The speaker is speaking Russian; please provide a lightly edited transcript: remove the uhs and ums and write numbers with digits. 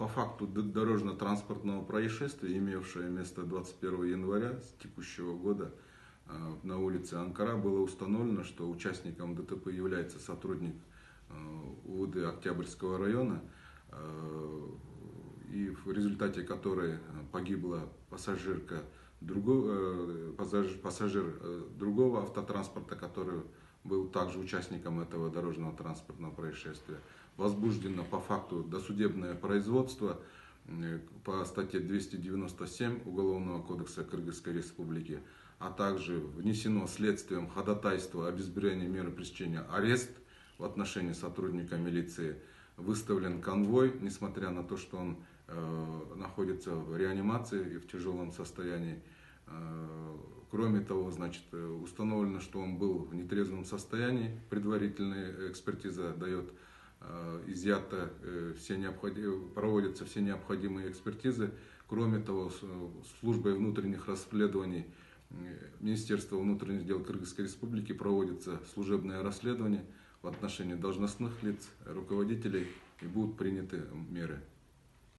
по факту дорожно-транспортного происшествия, имевшее место 21 января текущего года на улице Анкара, было установлено, что участником ДТП является сотрудник УВД Октябрьского района, и в результате которой погибла пассажир другого автотранспорта, который был также участником этого дорожного транспортного происшествия. Возбуждено по факту досудебное производство по статье 297 Уголовного кодекса Кыргызской Республики, а также внесено следствием ходатайство об избрании меры пресечения арест в отношении сотрудника милиции. Выставлен конвой, несмотря на то, что он находится в реанимации и в тяжелом состоянии. Кроме того, установлено, что он был в нетрезвом состоянии. Предварительная экспертиза дает изъято проводятся все необходимые экспертизы. Кроме того, службой внутренних расследований Министерства внутренних дел Кыргызской Республики проводится служебное расследование в отношении должностных лиц, руководителей, и будут приняты меры.